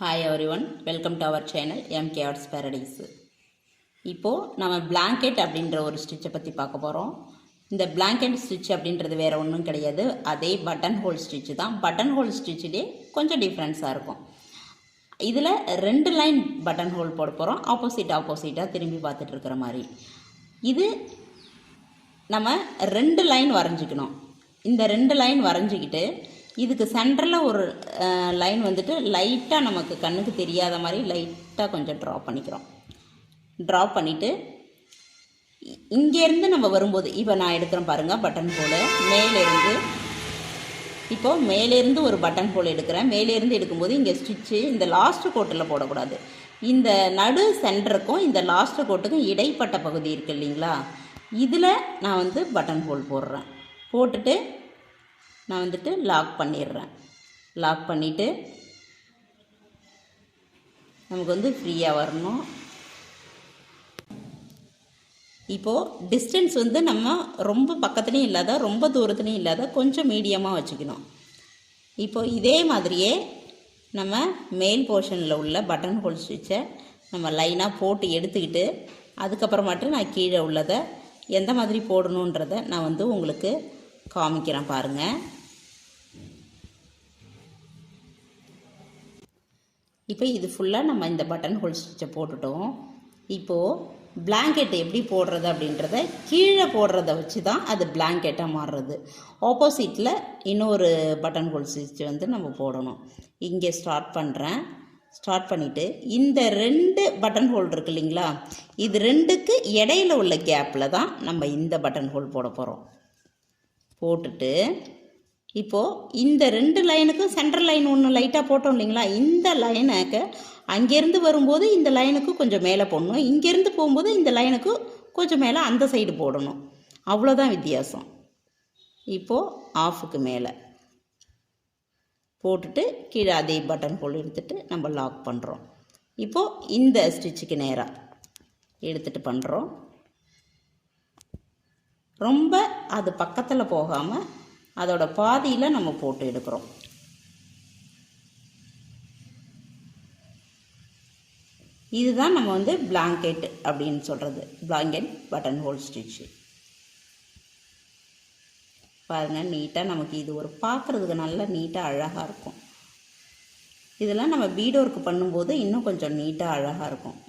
Hi everyone, welcome to our channel MK Arts Paradise. இப்போது நம்ம blanket அப்படின்ற ஒரு ஸ்டிச்சை பற்றி பார்க்க போகிறோம். இந்த blanket ஸ்டிச் அப்படின்றது வேறு ஒன்றும் கிடையாது, அதே பட்டன் ஹோல் ஸ்டிச்சு தான். பட்டன் ஹோல் ஸ்டிச்சிலே கொஞ்சம் டிஃப்ரென்ஸாக இருக்கும். இதில் 2 லைன் பட்டன் ஹோல் போட போகிறோம், ஆப்போசிட்டாக திரும்பி பார்த்துட்டு இருக்கிற மாதிரி. இது நம்ம 2 லைன் வரைஞ்சிக்கணும். இந்த 2 லைன் வரைஞ்சிக்கிட்டு இதுக்கு சென்டரில் ஒரு லைன் வந்துட்டு லைட்டாக நமக்கு கண்ணுக்கு தெரியாத மாதிரி லைட்டாக கொஞ்சம் ட்ரா பண்ணிக்கிறோம். ட்ரா பண்ணிவிட்டு இங்கேருந்து நம்ம வரும்போது, இப்போ நான் எடுக்கிறேன் பாருங்கள் பட்டன் ஹோலு. மேலேருந்து இப்போது மேலேருந்து ஒரு பட்டன் ஹோல் எடுக்கிறேன். மேலேருந்து எடுக்கும்போது இங்கே ஸ்டிச்சு இந்த லாஸ்ட்டு கோட்டில் போடக்கூடாது. இந்த நடு சென்டருக்கும் இந்த லாஸ்ட்டு கோட்டுக்கும் இடைப்பட்ட பகுதி இருக்குது இல்லைங்களா, இதில் நான் வந்து பட்டன் ஹோல் போடுறேன். போட்டுட்டு நான் வந்துட்டு லாக் பண்ணிடுறேன். லாக் பண்ணிவிட்டு நமக்கு வந்து ஃப்ரீயாக வரணும். இப்போது டிஸ்டன்ஸ் வந்து நம்ம ரொம்ப பக்கத்துலேயும் இல்லாத ரொம்ப தூரத்துலேயும் இல்லாத கொஞ்சம் மீடியமாக வச்சுக்கணும். இப்போது இதே மாதிரியே நம்ம மேல் போர்ஷனில் உள்ள பட்டன் ஹோல் ஸ்டிச்சை நம்ம லைனாக போட்டு எடுத்துக்கிட்டு அதுக்கப்புறமாட்டு நான் கீழே உள்ளதை எந்த மாதிரி போடணுன்றதை நான் வந்து உங்களுக்கு காமிக்கிறேன் பாருங்கள். இப்போ இது ஃபுல்லாக நம்ம இந்த பட்டன் ஹோல் ஸ்டிச்சை போட்டுட்டோம். இப்போது பிளாங்கெட் எப்படி போடுறது அப்படின்றத கீழே போடுறத வச்சு தான் அது பிளாங்கெட்டாக மாறுறது. ஆப்போசிட்டில் இன்னொரு பட்டன் ஹோல் ஸ்டிச் வந்து நம்ம போடணும். இங்கே ஸ்டார்ட் பண்ணுறேன். ஸ்டார்ட் பண்ணிவிட்டு இந்த 2 பட்டன் ஹோல் இருக்குது இல்லைங்களா, இது 2க்கு இடையில உள்ள கேப்பில் தான் நம்ம இந்த பட்டன் ஹோல் போட போகிறோம். போட்டுட்டு இப்போது இந்த 2 லைனுக்கும் சென்ட்ரல் லைன் ஒன்று லைட்டாக போட்டோம் இல்லைங்களா, இந்த லைனுக்கு அங்கேருந்து வரும்போது இந்த லைனுக்கு கொஞ்சம் மேலே போடணும், இங்கேருந்து போகும்போது இந்த லைனுக்கு கொஞ்சம் மேலே அந்த சைடு போடணும். அவ்வளோதான் வித்தியாசம். இப்போது ஆஃபுக்கு மேலே போட்டுட்டு கீழே அதே பட்டன் ஹோல் எடுத்துகிட்டு நம்ம லாக் பண்ணுறோம். இப்போது இந்த ஸ்டிச்சுக்கு நேராக எடுத்துகிட்டு பண்ணுறோம். ரொம்ப அது பக்கத்தில் போகாமல் அதோட பாதியில் நம்ம போட்டு எடுக்கிறோம். இதுதான் நம்ம வந்து பிளாங்கெட் அப்படின்னு சொல்கிறது, பிளாங்கெட் பட்டன் ஹோல் ஸ்டிச்சு. பாருங்கள், நீட்டாக நமக்கு இது ஒரு பார்க்குறதுக்கு நல்லா நீட்டாக அழகாக இருக்கும். இதெல்லாம் நம்ம பீட் ஒர்க் பண்ணும்போது இன்னும் கொஞ்சம் நீட்டாக அழகாக இருக்கும்.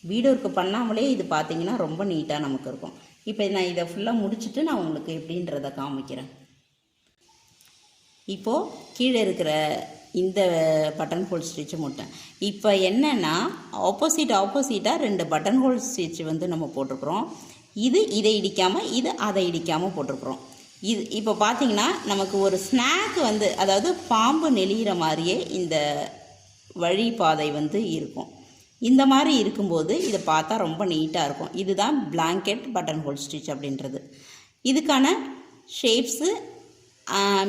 பீட் ஒர்க் பண்ணாமலே இது பார்த்திங்கன்னா ரொம்ப நீட்டாக நமக்கு இருக்கும். இப்போ நான் இதை ஃபுல்லாக முடிச்சுட்டு நான் உங்களுக்கு எப்படின்றத காமிக்கிறேன். இப்போது கீழே இருக்கிற இந்த பட்டன் ஹோல் ஸ்டிச்சு மட்டும் இப்போ என்னென்னா ஆப்போசிட்டாக 2 பட்டன் ஹோல் ஸ்டிச்சு வந்து நம்ம போட்டிருக்கிறோம். இது இதை இடிக்காமல் இது அதை இடிக்காமல் போட்டிருக்கிறோம். இது இப்போ பார்த்திங்கன்னா நமக்கு ஒரு ஸ்நாக் வந்து, அதாவது பாம்பு நெளிகிற மாதிரியே இந்த வழிபாதை வந்து இருக்கும். இந்த மாதிரி இருக்கும்போது இதை பார்த்தா ரொம்ப நீட்டாக இருக்கும். இதுதான் பிளாங்கெட் பட்டன் ஹோல் ஸ்டிச் அப்படின்றது. இதுக்கான ஷேப்ஸு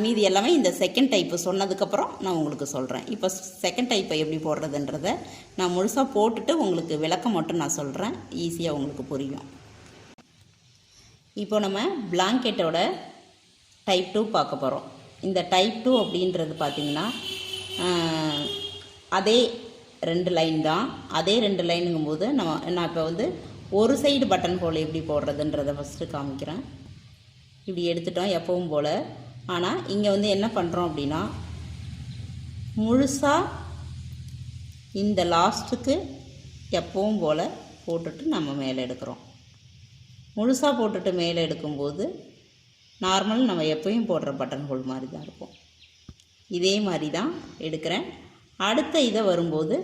மீதி எல்லாமே இந்த செகண்ட் டைப்பு சொன்னதுக்கப்புறம் நான் உங்களுக்கு சொல்கிறேன். இப்போ செகண்ட் டைப்பை எப்படி போடுறதுன்றதை நான் முழுசாக போட்டுட்டு உங்களுக்கு விளக்கம் மட்டும் நான் சொல்கிறேன், ஈஸியாக உங்களுக்கு புரியும். இப்போ நம்ம பிளாங்கெட்டோட டைப் 2 பார்க்க போகிறோம். இந்த டைப் 2 அப்படின்றது பார்த்திங்கன்னா அதே 2 லைன் தான். அதே 2 லைனுங்கும்போது நான் இப்போ வந்து ஒரு சைடு பட்டன் ஹோல் எப்படி போடுறதுன்றதை ஃபஸ்ட்டு காமிக்கிறேன். இப்படி எடுத்துட்டோம் எப்பவும் போல். ஆனால் இங்கே வந்து என்ன பண்ணுறோம் அப்படின்னா, முழுசாக இந்த லாஸ்ட்டுக்கு எப்பவும் போல் போட்டுட்டு நம்ம மேலே எடுக்கிறோம். முழுசாக போட்டுட்டு மேலே எடுக்கும்போது நார்மல் நம்ம எப்பயும் போடுற பட்டன் ஹோல் மாதிரி தான் இருக்கும். இதே மாதிரி தான் எடுக்கிறேன். அடுத்த இதை வரும்போது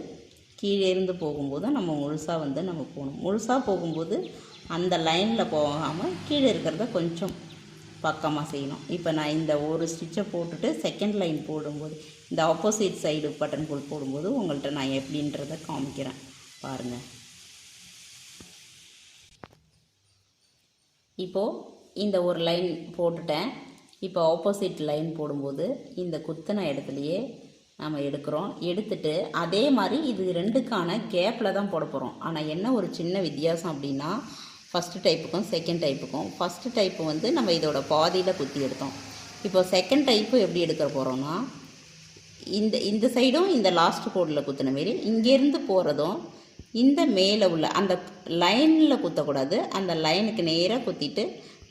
கீழே இருந்து போகும்போது நம்ம முழுசாக வந்து நம்ம போகணும். முழுசாக போகும்போது அந்த லைனில் போகாமல் கீழே இருக்கிறத கொஞ்சம் பக்கமாக செய்யணும். இப்போ நான் இந்த ஒரு ஸ்டிச்சை போட்டுட்டு செகண்ட் லைன் போடும்போது இந்த ஆப்போசிட் சைடு பட்டன் ஹோல் போடும்போது உங்கள்கிட்ட நான் எப்படின்றத காமிக்கிறேன் பாருங்கள். இப்போது இந்த ஒரு லைன் போட்டுட்டேன். இப்போ ஆப்போசிட் லைன் போடும்போது இந்த குத்தின இடத்துலையே நம்ம எடுக்கிறோம். எடுத்துட்டு அதே மாதிரி இது 2க்கான கேப்பில் தான் போட போகிறோம். ஆனால் என்ன ஒரு சின்ன வித்தியாசம் அப்படின்னா, ஃபஸ்ட்டு டைப்புக்கும் செகண்ட் டைப்புக்கும், ஃபஸ்ட்டு டைப்பு வந்து நம்ம இதோட பாதியில் குத்தி எடுத்தோம். இப்போ செகண்ட் டைப்பு எப்படி எடுக்க போகிறோன்னா, இந்த சைடும் இந்த லாஸ்ட் கோடில் குத்தின மாரி இங்கேருந்து போகிறதும் இந்த மேலே உள்ள அந்த லைனில் குத்தக்கூடாது. அந்த லைனுக்கு நேராக குத்திட்டு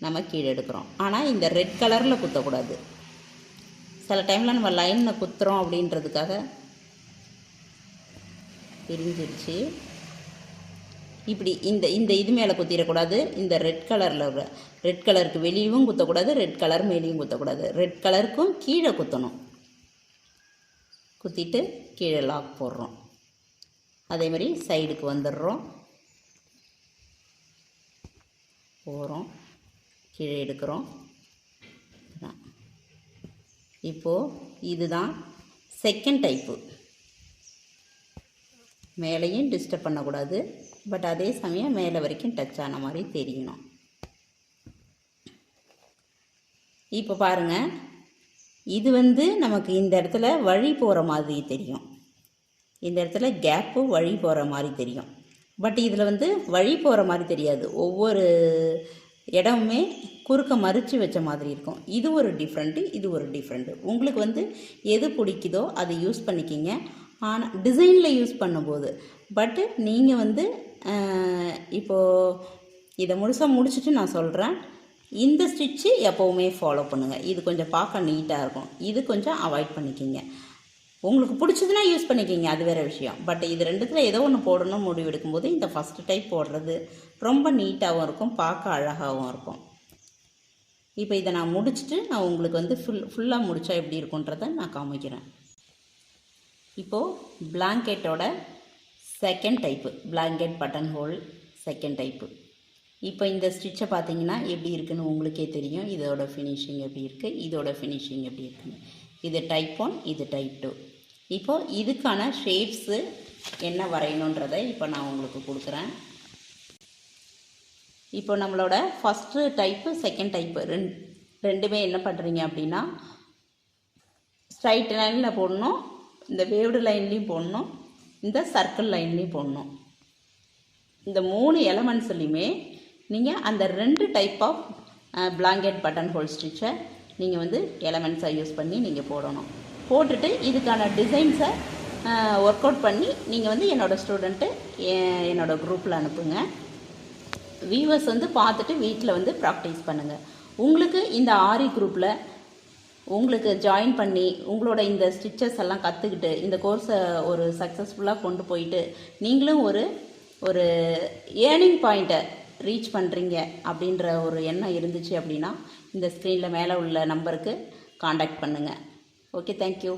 நம்ம கீழே எடுக்கிறோம். ஆனால் இந்த ரெட் கலரில் குத்தக்கூடாது. சில டைமில் நம்ம லைனில் குத்துறோம் அப்படின்றதுக்காக பிரிஞ்சிருச்சு. இப்படி இந்த இது மேலே குத்திடக்கூடாது. இந்த ரெட் கலருக்கு வெளியவும் குத்தக்கூடாது, ரெட் கலர் மேலேயும் குத்தக்கூடாது. ரெட் கலருக்கும் கீழே குத்தணும். குத்திட்டு கீழே லாக் போடுறோம். அதே மாதிரி சைடுக்கு வந்துடுறோம், போகிறோம், கீழே எடுக்கிறோம். இப்போது இதுதான் செகண்ட் டைப்பு. மேலேயும் டிஸ்டர்ப் பண்ணக்கூடாது, பட் அதே சமயம் மேலே வரைக்கும் டச் ஆன மாதிரி தெரியணும். இப்போ பாருங்கள், இது நமக்கு இந்த இடத்துல வழி போகிற மாதிரி தெரியும். இந்த இடத்துல கேப்பு வழி போகிற மாதிரி தெரியும். பட் இதில் வழி போகிற மாதிரி தெரியாது. ஒவ்வொரு இடமுமே குறுக்க மறித்து வச்ச மாதிரி இருக்கும். இது ஒரு டிஃப்ரெண்ட்டு, இது ஒரு டிஃப்ரெண்ட்டு. உங்களுக்கு எது பிடிக்குதோ அதை யூஸ் பண்ணிக்கிங்க. ஆனால் டிசைனில் யூஸ் பண்ணும்போது பட்டு நீங்கள் இப்போது இதை முழுசாக முடிச்சுட்டு நான் சொல்கிறேன். இந்த ஸ்டிச்சு எப்போவுமே ஃபாலோ பண்ணுங்கள். இது கொஞ்சம் பார்க்க நீட்டாக இருக்கும். இது கொஞ்சம் அவாய்ட் பண்ணிக்கிங்க. உங்களுக்கு பிடிச்சதுன்னா யூஸ் பண்ணிக்கிங்க, அது வேறு விஷயம். பட் இது ரெண்டுத்தில் ஏதோ ஒன்று போடணும் முடிவு எடுக்கும்போது இந்த ஃபஸ்ட்டு டைப் போடுறது ரொம்ப நீட்டாகவும் இருக்கும், பார்க்க அழகாகவும் இருக்கும். இப்போ இதை நான் முடிச்சுட்டு நான் உங்களுக்கு ஃபுல்லாக முடித்தா எப்படி இருக்குன்றதை நான் காமிக்கிறேன். இப்போது பிளாங்கெட்டோட second type, blanket button hole second type. இப்போ இந்த ஸ்டிச்சை பார்த்தீங்கன்னா எப்படி இருக்குதுன்னு உங்களுக்கே தெரியும். இதோட ஃபினிஷிங் எப்படி இருக்குது, இதோட ஃபினிஷிங் எப்படி இருக்குன்னு. இது டைப் 1, இது டைப் 2. இப்போது இதுக்கான ஷேப்ஸு என்ன வரையணுன்றதை இப்போ நான் உங்களுக்கு கொடுக்குறேன். இப்போ நம்மளோட ஃபஸ்ட்டு டைப்பு செகண்ட் டைப்பு ரெண்டுமே என்ன பண்ணுறீங்க அப்படின்னா, ஸ்ட்ரைட் லைனில் போடணும், இந்த வேவ்டு லைன்லேயும் போடணும், இந்த சர்க்கிள் லைன்லேயும் போடணும். இந்த 3 எலமெண்ட்ஸ்லையுமே நீங்கள் அந்த 2 type of blanket button hole ஸ்டிச்சை நீங்கள் எலமெண்ட்ஸாக யூஸ் பண்ணி நீங்கள் போடணும். போட்டுட்டு இதுக்கான டிசைன்ஸை ஒர்க் அவுட் பண்ணி நீங்கள் என்னோடய ஸ்டூடெண்ட்டு என்னோடய குரூப்பில் அனுப்புங்க. வியூவர்ஸ் பார்த்துட்டு வீட்டில் ப்ராக்டிஸ் பண்ணுங்கள். உங்களுக்கு இந்த ஆரி குரூப்பில் உங்களுக்கு ஜாயின் பண்ணி உங்களோட இந்த ஸ்டிச்சஸ் எல்லாம் கற்றுக்கிட்டு இந்த கோர்ஸை ஒரு சக்ஸஸ்ஃபுல்லாக கொண்டு போயிட்டு நீங்களும் ஒரு ஏர்னிங் பாயிண்ட்டை ரீச் பண்ணுறீங்க அப்படின்ற ஒரு எண்ணம் இருந்துச்சு அப்படின்னா இந்த ஸ்க்ரீனில் மேலே உள்ள நம்பருக்கு காண்டாக்ட் பண்ணுங்கள். Okay, thank you.